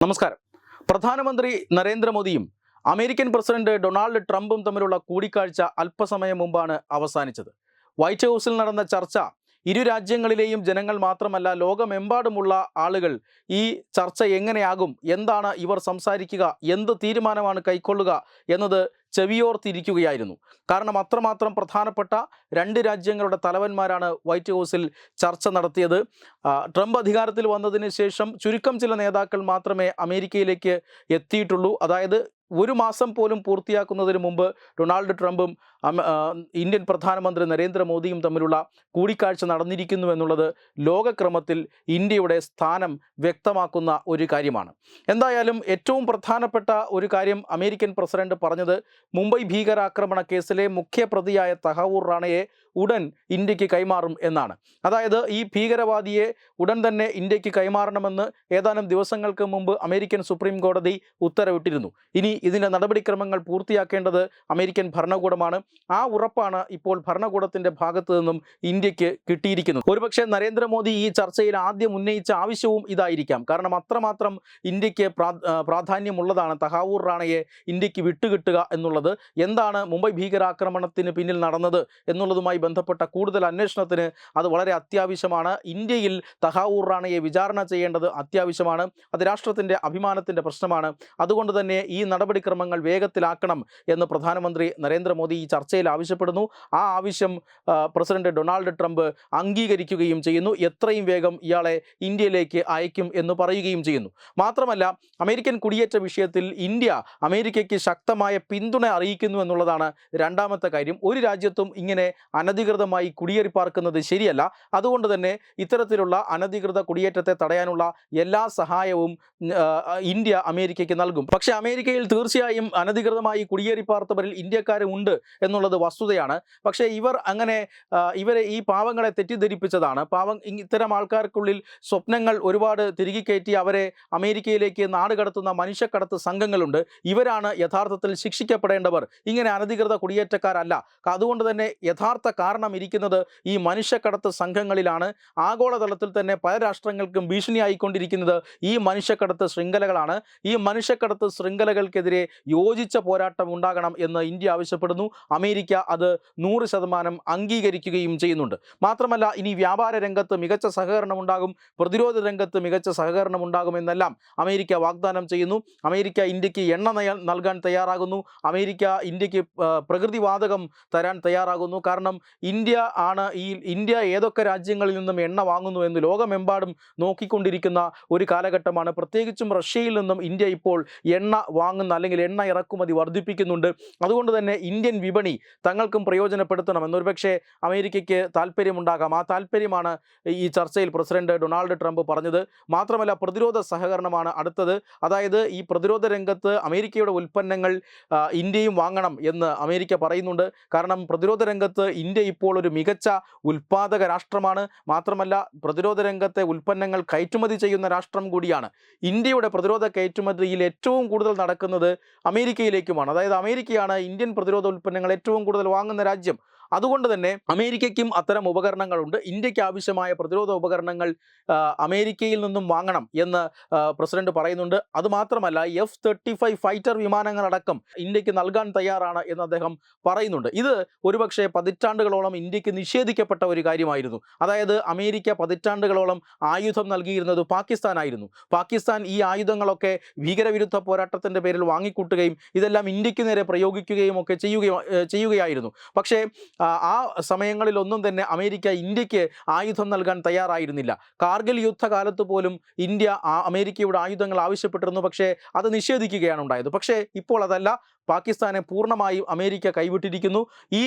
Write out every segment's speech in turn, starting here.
നമസ്കാരം. പ്രധാനമന്ത്രി നരേന്ദ്രമോദിയും അമേരിക്കൻ പ്രസിഡന്റ് ഡൊണാൾഡ് ട്രംപും തമ്മിലുള്ള കൂടിക്കാഴ്ച അല്പസമയം മുമ്പാണ് അവസാനിച്ചത്. വൈറ്റ് ഹൗസിൽ നടന്ന ചർച്ച ഇരു രാജ്യങ്ങളിലെയും ജനങ്ങൾ മാത്രമല്ല, ലോകമെമ്പാടുമുള്ള ആളുകൾ ഈ ചർച്ച എങ്ങനെയാകും, എന്താണ് ഇവർ സംസാരിക്കുക, എന്ത് തീരുമാനമാണ് കൈക്കൊള്ളുക എന്നത് ചെവിയോർത്തിരിക്കുകയായിരുന്നു. കാരണം അത്രമാത്രം പ്രധാനപ്പെട്ട രണ്ട് രാജ്യങ്ങളുടെ തലവന്മാരാണ് വൈറ്റ് ഹൗസിൽ ചർച്ച നടത്തിയത്. ട്രംപ് അധികാരത്തിൽ വന്നതിന് ശേഷം ചുരുക്കം ചില നേതാക്കൾ മാത്രമേ അമേരിക്കയിലേക്ക് എത്തിയിട്ടുള്ളൂ. അതായത് ഒരു മാസം പോലും പൂർത്തിയാക്കുന്നതിന് മുമ്പ് ഡൊണാൾഡ് ട്രംപും ഇന്ത്യൻ പ്രധാനമന്ത്രി നരേന്ദ്രമോദിയും തമ്മിലുള്ള കൂടിക്കാഴ്ച നടന്നിരിക്കുന്നു എന്നുള്ളത് ലോകക്രമത്തിൽ ഇന്ത്യയുടെ സ്ഥാനം വ്യക്തമാക്കുന്ന ഒരു കാര്യമാണ്. എന്തായാലും ഏറ്റവും പ്രധാനപ്പെട്ട ഒരു കാര്യം അമേരിക്കൻ പ്രസിഡന്റ് പറഞ്ഞത് മുംബൈ ഭീകരാക്രമണ കേസിലെ മുഖ്യപ്രതിയായ തഹവൂർ റാണയെ ഉടൻ ഇന്ത്യക്ക് കൈമാറും എന്നാണ്. അതായത് ഈ ഭീകരവാദിയെ ഉടൻ തന്നെ ഇന്ത്യക്ക് കൈമാറണമെന്ന് ഏതാനും ദിവസങ്ങൾക്ക് മുമ്പ് അമേരിക്കൻ സുപ്രീം കോടതി ഉത്തരവിട്ടിരുന്നു. ഇനി ഇതിൻ്റെ നടപടിക്രമങ്ങൾ പൂർത്തിയാക്കേണ്ടത് അമേരിക്കൻ ഭരണകൂടമാണ്. ആ ഉറപ്പാണ് ഇപ്പോൾ ഭരണകൂടത്തിൻ്റെ ഭാഗത്തു നിന്നും ഇന്ത്യക്ക് കിട്ടിയിരിക്കുന്നത്. ഒരുപക്ഷെ നരേന്ദ്രമോദി ഈ ചർച്ചയിൽ ആദ്യം ഉന്നയിച്ച ആവശ്യവും ഇതായിരിക്കാം. കാരണം അത്രമാത്രം ഇന്ത്യക്ക് പ്രാധാന്യമുള്ളതാണ് തഹാവൂർ റാണയെ ഇന്ത്യക്ക് വിട്ടുകിട്ടുക എന്നുള്ളത്. എന്താണ് മുംബൈ ഭീകരാക്രമണത്തിന് പിന്നിൽ നടന്നത് എന്നുള്ളതുമായി ബന്ധപ്പെട്ട കൂടുതൽ അന്വേഷണത്തിന് അത് വളരെ അത്യാവശ്യമാണ്. ഇന്ത്യയിൽ തഹാവൂർ റാണയെ വിചാരണ ചെയ്യേണ്ടത് അത്യാവശ്യമാണ്. അത് രാഷ്ട്രത്തിൻ്റെ അഭിമാനത്തിൻ്റെ പ്രശ്നമാണ്. അതുകൊണ്ട് തന്നെ ഈ നടപടിക്രമങ്ങൾ വേഗത്തിലാക്കണം എന്ന് പ്രധാനമന്ത്രി നരേന്ദ്രമോദി ഈ ചർച്ചയിൽ ആവശ്യപ്പെടുന്നു. ആ ആവശ്യം പ്രസിഡന്റ് ഡൊണാൾഡ് ട്രംപ് അംഗീകരിക്കുകയും ചെയ്യുന്നു. എത്രയും വേഗം ഇയാളെ ഇന്ത്യയിലേക്ക് അയക്കും എന്ന് പറയുകയും ചെയ്യുന്നു. മാത്രമല്ല, അമേരിക്കൻ കുടിയേറ്റ വിഷയത്തിൽ ഇന്ത്യ അമേരിക്കയ്ക്ക് ശക്തമായ പിന്തുണ അറിയിക്കുന്നു എന്നുള്ളതാണ് രണ്ടാമത്തെ കാര്യം. ഒരു രാജ്യത്തും ഇങ്ങനെ അനധികൃതമായി കുടിയേറി പാർക്കുന്നത് ശരിയല്ല. അതുകൊണ്ട് തന്നെ ഇത്തരത്തിലുള്ള അനധികൃത കുടിയേറ്റത്തെ തടയാനുള്ള എല്ലാ സഹായവും ഇന്ത്യ അമേരിക്കയ്ക്ക് നൽകും. പക്ഷേ അമേരിക്കയിൽ തീർച്ചയായും അനധികൃതമായി കുടിയേറി പാർത്തവരിൽ ഇന്ത്യക്കാരും ഉണ്ട് എന്നുള്ളത് വസ്തുതയാണ്. പക്ഷേ ഇവരെ ഈ പാവങ്ങളെ തെറ്റിദ്ധരിപ്പിച്ചതാണ്. ഇത്തരം ആൾക്കാർക്കുള്ളിൽ സ്വപ്നങ്ങൾ ഒരുപാട് തിരികെ കയറ്റി അവരെ അമേരിക്കയിലേക്ക് നാടുകടത്തുന്ന മനുഷ്യക്കടത്ത് സംഘങ്ങളുണ്ട്. ഇവരാണ് യഥാർത്ഥത്തിൽ ശിക്ഷിക്കപ്പെടേണ്ടവർ. ഇങ്ങനെ അനധികൃത കുടിയേറ്റക്കാരല്ല. അതുകൊണ്ട് തന്നെ യഥാർത്ഥ കാരണം ഇരിക്കുന്നത് ഈ മനുഷ്യക്കടത്ത് സംഘങ്ങളിലാണ്. ആഗോളതലത്തിൽ തന്നെ പല രാഷ്ട്രങ്ങൾക്കും ഭീഷണിയായിക്കൊണ്ടിരിക്കുന്നത് ഈ മനുഷ്യക്കടത്ത് ശൃംഖലകളാണ്. ഈ മനുഷ്യക്കടത്ത് ശൃംഖലകൾക്കെതിരെ യോജിച്ച പോരാട്ടം ഉണ്ടാകണം എന്ന് ഇന്ത്യ ആവശ്യപ്പെടുന്നു. അമേരിക്ക അത് 100% അംഗീകരിക്കുകയും ചെയ്യുന്നുണ്ട്. മാത്രമല്ല, ഇനി വ്യാപാര രംഗത്ത് മികച്ച സഹകരണം ഉണ്ടാകും, പ്രതിരോധ രംഗത്ത് മികച്ച സഹകരണം ഉണ്ടാകുമെന്നെല്ലാം അമേരിക്ക വാഗ്ദാനം ചെയ്യുന്നു. അമേരിക്ക ഇന്ത്യക്ക് എണ്ണ നൽകാൻ തയ്യാറാകുന്നു. അമേരിക്ക ഇന്ത്യക്ക് പ്രകൃതിവാതകം തരാൻ തയ്യാറാകുന്നു. കാരണം ഇന്ത്യ ഏതൊക്കെ രാജ്യങ്ങളിൽ നിന്നും എണ്ണ വാങ്ങുന്നു എന്ന് ലോകമെമ്പാടും നോക്കിക്കൊണ്ടിരിക്കുന്ന ഒരു കാലഘട്ടമാണ്. പ്രത്യേകിച്ചും റഷ്യയിൽ നിന്നും ഇന്ത്യ ഇപ്പോൾ എണ്ണ വാങ്ങുന്ന അല്ലെങ്കിൽ എണ്ണ ഇറക്കുമതി വർദ്ധിപ്പിക്കുന്നുണ്ട്. അതുകൊണ്ട് തന്നെ ഇന്ത്യൻ വിപണി തങ്ങൾക്കും പ്രയോജനപ്പെടുത്തണം എന്നൊരുപക്ഷെ അമേരിക്കയ്ക്ക് താല്പര്യമുണ്ടാകാം. ആ താല്പര്യമാണ് ഈ ചർച്ചയിൽ പ്രസിഡന്റ് ഡൊണാൾഡ് ട്രംപ് പറഞ്ഞത്. മാത്രമല്ല, പ്രതിരോധ സഹകരണമാണ് അടുത്തത്. അതായത് ഈ പ്രതിരോധ രംഗത്ത് അമേരിക്കയുടെ ഉൽപ്പന്നങ്ങൾ ഇന്ത്യയും വാങ്ങണം എന്ന് അമേരിക്ക പറയുന്നുണ്ട്. കാരണം പ്രതിരോധ രംഗത്ത് ഇന്ത്യ ഇപ്പോൾ ഒരു മികച്ച ഉൽപ്പാദക രാഷ്ട്രമാണ്. മാത്രമല്ല, പ്രതിരോധ രംഗത്തെ ഉൽപ്പന്നങ്ങൾ കയറ്റുമതി ചെയ്യുന്ന രാഷ്ട്രം കൂടിയാണ്. ഇന്ത്യയുടെ പ്രതിരോധ കയറ്റുമതിയിൽ ഏറ്റവും കൂടുതൽ നടക്കുന്നത് അമേരിക്കയിലേക്കുമാണ്. അതായത് അമേരിക്കയാണ് ഇന്ത്യൻ പ്രതിരോധ ഉൽപ്പന്നങ്ങൾ ഏറ്റവും കൂടുതൽ വാങ്ങുന്ന രാജ്യം. അതുകൊണ്ട് തന്നെ അമേരിക്കയ്ക്കും അത്തരം ഉപകരണങ്ങളുണ്ട്. ഇന്ത്യക്ക് ആവശ്യമായ പ്രതിരോധ ഉപകരണങ്ങൾ അമേരിക്കയിൽ നിന്നും വാങ്ങണം എന്ന് പ്രസിഡന്റ് പറയുന്നുണ്ട്. അതുമാത്രമല്ല, F-35 ഫൈറ്റർ വിമാനങ്ങളടക്കം ഇന്ത്യക്ക് നൽകാൻ തയ്യാറാണ് എന്ന് അദ്ദേഹം പറയുന്നുണ്ട്. ഇത് ഒരുപക്ഷെ പതിറ്റാണ്ടുകളോളം ഇന്ത്യക്ക് നിഷേധിക്കപ്പെട്ട ഒരു കാര്യമായിരുന്നു. അതായത് അമേരിക്ക പതിറ്റാണ്ടുകളോളം ആയുധം നൽകിയിരുന്നത് പാകിസ്ഥാനായിരുന്നു. പാകിസ്ഥാൻ ഈ ആയുധങ്ങളൊക്കെ ഭീകരവിരുദ്ധ പോരാട്ടത്തിൻ്റെ പേരിൽ വാങ്ങിക്കൂട്ടുകയും ഇതെല്ലാം ഇന്ത്യക്ക് നേരെ പ്രയോഗിക്കുകയും ഒക്കെ ചെയ്യുകയായിരുന്നു. പക്ഷേ ആ സമയങ്ങളിലൊന്നും തന്നെ അമേരിക്ക ഇന്ത്യക്ക് ആയുധം നൽകാൻ തയ്യാറായിരുന്നില്ല. കാർഗിൽ യുദ്ധകാലത്ത് പോലും ഇന്ത്യ അമേരിക്കയുടെ ആയുധങ്ങൾ ആവശ്യപ്പെട്ടിരുന്നു. പക്ഷേ അത് നിഷേധിക്കുകയാണ് ഉണ്ടായത്. പക്ഷേ ഇപ്പോൾ അതല്ല. പാകിസ്ഥാനെ പൂർണ്ണമായും അമേരിക്ക കൈവിട്ടിരിക്കുന്നു. ഈ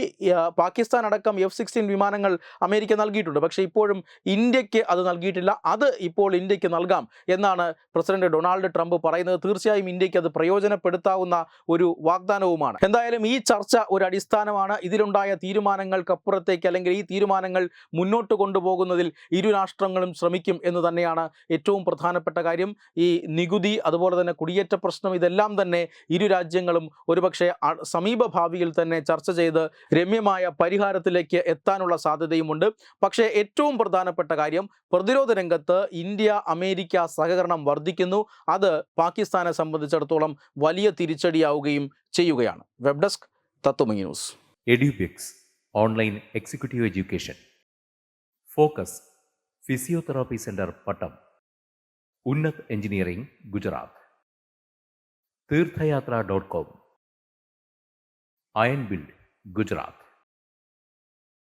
പാകിസ്ഥാൻ അടക്കം F-16 വിമാനങ്ങൾ അമേരിക്ക നൽകിയിട്ടുണ്ട്. പക്ഷേ ഇപ്പോഴും ഇന്ത്യക്ക് അത് നൽകിയിട്ടില്ല. അത് ഇപ്പോൾ ഇന്ത്യക്ക് നൽകാം എന്നാണ് പ്രസിഡന്റ് ഡൊണാൾഡ് ട്രംപ് പറയുന്നത്. തീർച്ചയായും ഇന്ത്യക്ക് അത് പ്രയോജനപ്പെടുത്താവുന്ന ഒരു വാഗ്ദാനവുമാണ്. എന്തായാലും ഈ ചർച്ച ഒരു അടിസ്ഥാനമാണ്. ഇതിലുണ്ടായ തീരുമാനങ്ങൾക്കപ്പുറത്തേക്ക് അല്ലെങ്കിൽ ഈ തീരുമാനങ്ങൾ മുന്നോട്ട് കൊണ്ടുപോകുന്നതിൽ ഇരു രാഷ്ട്രങ്ങളും ശ്രമിക്കും എന്ന് തന്നെയാണ് ഏറ്റവും പ്രധാനപ്പെട്ട കാര്യം. ഈ നികുതി, അതുപോലെ തന്നെ കുടിയേറ്റ പ്രശ്നം, ഇതെല്ലാം തന്നെ ഇരു രാജ്യങ്ങളും ഒരുപക്ഷെ സമീപ ഭാവിയിൽ തന്നെ ചർച്ച ചെയ്ത് രമ്യമായ പരിഹാരത്തിലേക്ക് എത്താനുള്ള സാധ്യതയുമുണ്ട്. പക്ഷേ ഏറ്റവും പ്രധാനപ്പെട്ട കാര്യം, പ്രതിരോധ രംഗത്ത് ഇന്ത്യ അമേരിക്ക സഹകരണം വർദ്ധിക്കുന്നു. അത് പാകിസ്ഥാനെ സംബന്ധിച്ചിടത്തോളം വലിയ തിരിച്ചടിയാവുകയും ചെയ്യുകയാണ്. Web desk Tathvamayi news. Edubix online executive education. Focus physiotherapy centre Pattom. Unnat engineering Gujarat. തീർത്ഥയാത്ര.com. Iron build Gujarat.